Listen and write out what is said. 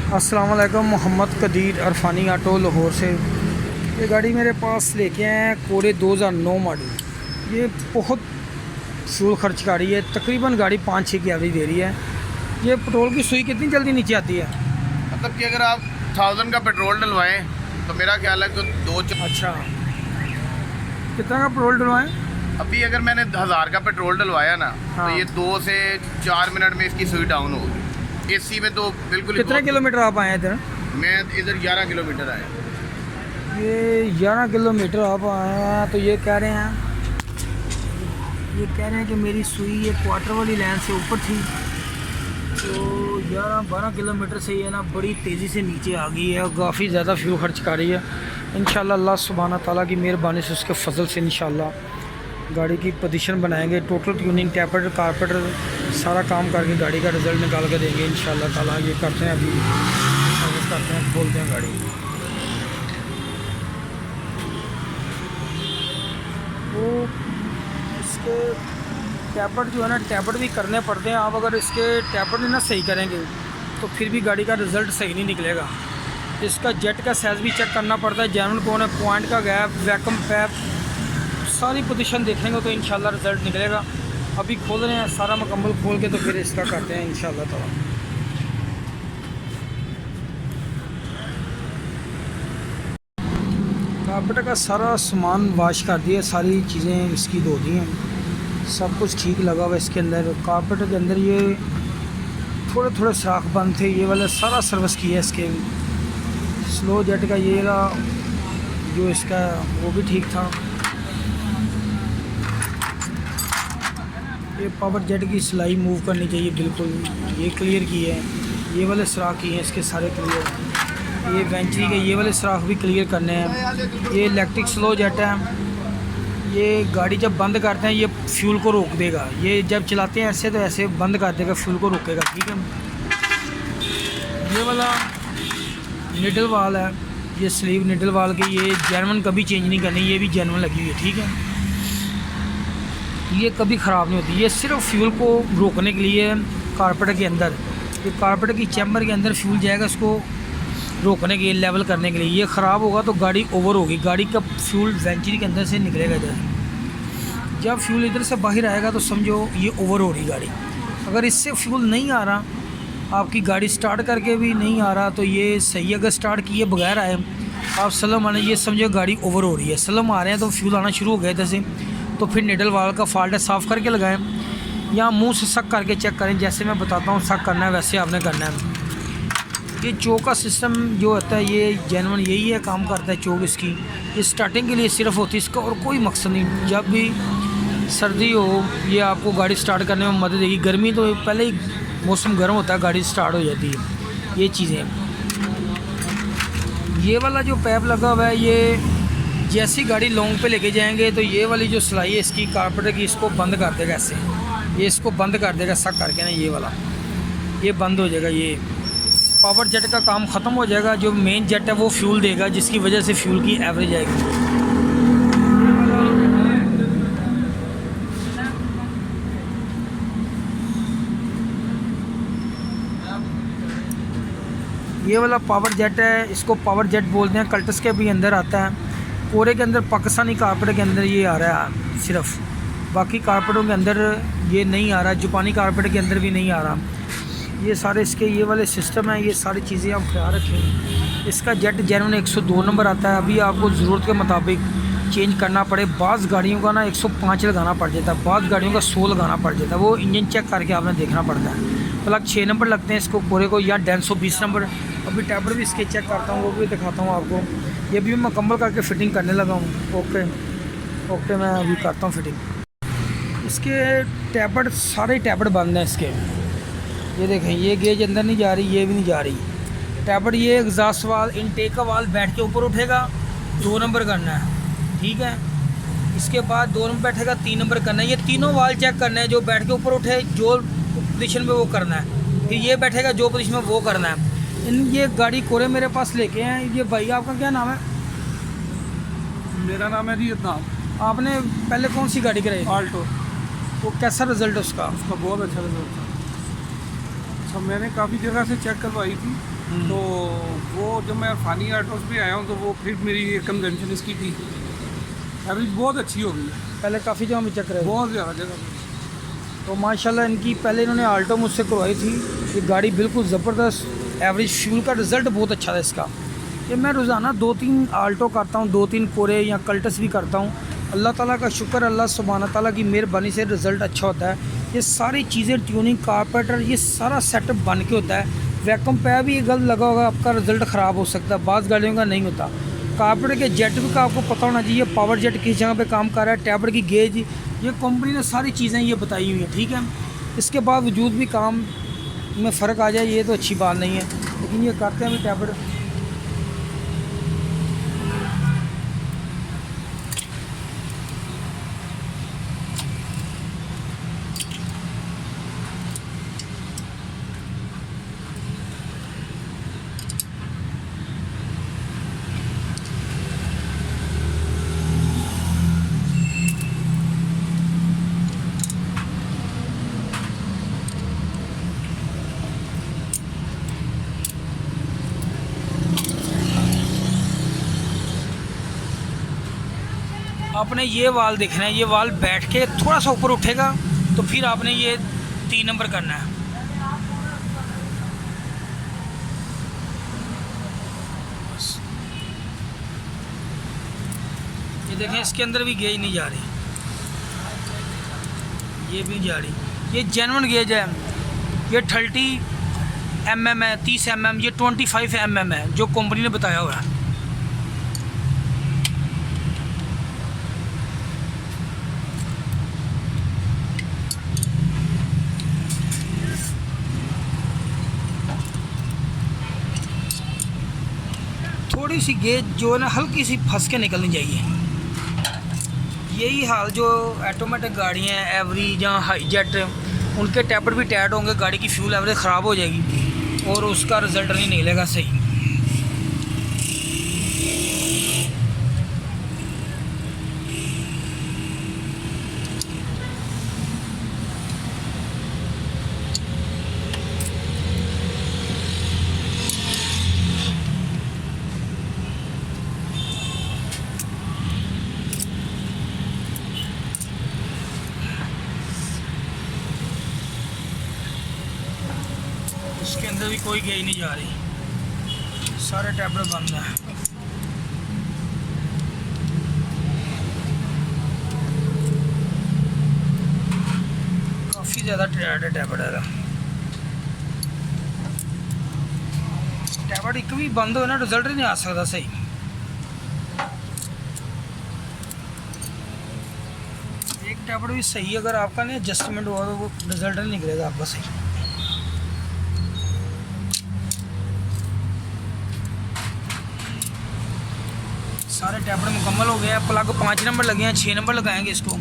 अस्सलाम वालेकुम। मोहम्मद कदीर अरफानी ऑटो लाहौर से ये गाड़ी मेरे पास लेके आए हैं कोरे 2009 मॉडल। ये बहुत फ्यूल खर्च कर रही है, तकरीबन गाड़ी 5-6 की एवरेज दे रही है। ये पेट्रोल की सुई कितनी जल्दी नीचे आती है? मतलब कि अगर आप 1000 का पेट्रोल डलवाएं तो मेरा ख्याल है कि अच्छा, कितना का पेट्रोल डलवाएं? अभी अगर मैंने 1000 का पेट्रोल डलवाया ना हाँ। तो ये 2 से 4 मिनट में इसकी सुई डाउन होगी। एसी में तो बिल्कुल ही कितने किलोमीटर आप आए हैं इधर? मैं इधर 11 किलोमीटर आया। ये 11 किलोमीटर आप आए हैं तो ये कह रहे हैं कि मेरी सुई ये क्वार्टर वाली लाइन से ऊपर थी, तो 11-12 किलोमीटर से ये ना बड़ी तेज़ी से नीचे आ गई है और काफ़ी ज़्यादा फ्यूल खर्च कर रही है। इंशाल्लाह अल्लाह सुब्हाना ताला की मेहरबानी से उसके फजल से इंशाल्लाह गाड़ी की पोजीशन बनाएंगे, टोटल ट्यूनिंग, टैपर, कारपेटर सारा काम करके गाड़ी का रिज़ल्ट निकाल के देंगे इंशाल्लाह ताला। ये करते हैं, अभी सर्विस करते हैं, खोलते हैं गाड़ी। वो इसके टैपर जो है ना, टैपर भी करने पड़ते हैं। आप अगर इसके टैपर नहीं ना सही करेंगे तो फिर भी गाड़ी का रिज़ल्ट सही नहीं निकलेगा। इसका जेट का साइज़ भी चेक करना पड़ता है, जैनल कौन है, पॉइंट का गैप, वैक्यूम पैप, सारी पोजीशन देखेंगे तो इंशाल्लाह रिज़ल्ट निकलेगा। अभी खोल रहे हैं, सारा मुकम्मल खोल के तो फिर इसका करते हैं इंशाल्लाह ताला। कारपेट का सारा सामान वॉश कर दिया, सारी चीज़ें इसकी धो दी हैं, सब कुछ ठीक लगा हुआ इसके अंदर। कारपेट के अंदर ये थोड़े थोड़े सुराख बंद थे, ये वाला सारा सर्विस किया इसके। स्लो जेट का ये जो इसका वो भी ठीक था। ये पावर जेट की सिलाई मूव करनी चाहिए बिल्कुल, ये क्लियर की है। ये वाले सुराख किए हैं इसके सारे क्लियर। ये वेंचरी के ये वाले सुराख भी क्लियर करने हैं। ये इलेक्ट्रिक स्लो जेट है, ये गाड़ी जब बंद करते हैं ये फ्यूल को रोक देगा। ये जब चलाते हैं ऐसे तो ऐसे बंद कर देगा, फ्यूल को रोकेगा, ठीक है। ये वाला निडल वाल है, ये स्लीव निडल वाल की, ये जेनवन कभी चेंज नहीं करनी, ये भी जेनवन लगी हुई है, ठीक है। ये कभी ख़राब नहीं होती, ये सिर्फ फ्यूल को रोकने के लिए कारपेट के अंदर, ये कारपेट की चैम्बर के अंदर फ्यूल जाएगा, इसको रोकने के लिए, लेवल करने के लिए। ये ख़राब होगा तो गाड़ी ओवर होगी, गाड़ी का फ्यूल वेंचरी के अंदर से निकलेगा इधर। जब फ्यूल इधर से बाहर आएगा तो समझो ये ओवर हो रही गाड़ी। अगर इससे फ्यूल नहीं आ रहा, आपकी गाड़ी स्टार्ट करके भी नहीं आ रहा तो ये सही। अगर स्टार्ट किए बगैर आए आप स्लम आने, ये समझो गाड़ी ओवर हो रही है। स्लम आ रहे हैं तो फ्यूल आना शुरू हो गया इधर से, तो फिर निडल वाल का फॉल्ट है, साफ़ करके लगाएं या मुंह से सक करके चेक करें। जैसे मैं बताता हूँ सक करना है वैसे आपने करना है। ये चोक का सिस्टम जो होता है ये जेनवन यही है, काम करता है चोक इसकी। ये स्टार्टिंग के लिए सिर्फ होती है, इसका और कोई मकसद नहीं। जब भी सर्दी हो ये आपको गाड़ी स्टार्ट करने में मदद देगी। गर्मी तो पहले ही मौसम गर्म होता है, गाड़ी स्टार्ट हो जाती है। ये चीज़ें, ये वाला जो पैप लगा हुआ है, ये जैसी गाड़ी लॉन्ग पे लेके जाएंगे तो ये वाली जो सिलाई है इसकी कारपेट की, इसको बंद कर देगा ऐसे। ये इसको बंद कर देगा सक करके ना, ये वाला ये बंद हो जाएगा। ये पावर जेट का काम ख़त्म हो जाएगा। जो मेन जेट है वो फ्यूल देगा, जिसकी वजह से फ्यूल की एवरेज आएगी। ये वाला पावर जेट है, इसको पावर जेट बोलते हैं। कल्टस के भी अंदर आता है, कोरे के अंदर, पाकिस्तानी कारपेट के अंदर ये आ रहा है सिर्फ, बाकी कारपेटों के अंदर ये नहीं आ रहा, जापानी कारपेट के अंदर भी नहीं आ रहा। ये सारे इसके ये वाले सिस्टम है, ये सारी चीज़ें आप ख्याल रखें। इसका जेट जेनवन 102 नंबर आता है। अभी आपको ज़रूरत के मुताबिक चेंज करना पड़े। बाज़ गाड़ियों का ना 105 लगाना पड़ जाता है, बाज़ गाड़ियों का 100 लगाना पड़ जाता है। वो इंजन चेक करके आपने देखना पड़ता है। प्लग 6 नंबर लगते हैं इसको कोरे को, या 120 नंबर। अभी टैबर भी इसके चेक करता हूँ, वो भी दिखाता हूँ आपको। ये भी मैं मुकम्मल करके फ़िटिंग करने लगा हूँ। ओके मैं अभी करता हूँ फ़िटिंग। इसके टैबलेट सारे टैबलेट बंद हैं इसके। ये देखें, ये गेज अंदर नहीं जा रही, ये भी नहीं जा रही टैबलेट। ये एग्जॉस्ट वाल, इनटेक का वाल बैठ के ऊपर उठेगा, 2 नंबर करना है, ठीक है। इसके बाद 2 नंबर बैठेगा, 3 नंबर करना है। ये तीनों वाल चेक करना है, जो बैठ के ऊपर उठे जो पोजीशन में वो करना है। फिर ये बैठेगा जो पोजीशन में वो करना है। ये गाड़ी कोरे मेरे पास लेके हैं। ये भाई आपका क्या नाम है? मेरा नाम है रियत नाम। आपने पहले कौन सी गाड़ी कराई? आल्टो। वो कैसा रिज़ल्ट उसका? उसका बहुत अच्छा रिजल्ट था। अच्छा, मैंने काफ़ी जगह से चेक करवाई थी, तो वो जब मैं फानी ऑटोस पे आया हूँ तो वो फिर मेरी कंजम्पशन इसकी थी, एवरेज बहुत अच्छी हो गई है, पहले काफ़ी जगह में चेक रहे बहुत ज़्यादा जगह। तो माशाल्लाह इनकी पहले इन्होंने आल्टो मुझसे करवाई थी। ये गाड़ी बिल्कुल ज़बरदस्त, एवरेज फ्यूल का रिज़ल्ट बहुत अच्छा था इसका। ये मैं रोज़ाना 2-3 आल्टो करता हूँ, 2-3 कोरे या कल्टस भी करता हूँ। अल्लाह ताला का शुक्र, अल्लाह सुब्हाना ताला की मेहरबानी से रिज़ल्ट अच्छा होता है। ये सारी चीज़ें ट्यूनिंग कारपेटर ये सारा सेटअप बन के होता है। वैक्यूम पैर भी गलत लगा होगा, आपका रिज़ल्ट ख़राब हो सकता है, बाज़ गाड़ियों का नहीं होता। कारपेटर के जेट का आपको पता होना चाहिए, पावर जेट किस जगह पे काम कर रहा है, टैबर की गेज, ये कंपनी ने सारी चीज़ें ये बताई हुई हैं, ठीक है। इसके बावजूद भी काम में फ़र्क आ जाए ये तो अच्छी बात नहीं है, लेकिन ये करते हैं भी टैबर। आपने ये वाल देखना है, ये वाल बैठ के थोड़ा सा ऊपर उठेगा तो फिर आपने ये 3 नंबर करना है। ये देखें, इसके अंदर भी गेज नहीं जा रही, ये भी जा रही। ये जेन्युइन गेज है, ये 30 mm है, 30 mm, ये 25 mm है जो कंपनी ने बताया हुआ है। थोड़ी सी गेज जो है ना हल्की सी फंस के निकलनी चाहिए। यही हाल जो ऑटोमेटिक गाड़ियाँ हैं, एवरेज या हाई जेट, उनके टैपर भी टाइट होंगे, गाड़ी की फ्यूल एवरेज ख़राब हो जाएगी और उसका रिज़ल्ट नहीं निकलेगा सही। इसके अंदर भी कोई गेज नहीं जा रही, सारे टैबर बंद हैं। काफ़ी ज़्यादा टाइट है टैबर है। टैबर एक भी बंद हो ना रिजल्ट ही नहीं आ सकता सही। एक टैबर भी सही अगर आपका नहीं एडजस्टमेंट हुआ तो वो रिजल्ट नहीं निकलेगा आपका सही। सारे टैबर मुकम्मल हो गए हैं, प्लग 5 नंबर लगे हैं, 6 नंबर लगाएंगे इसको।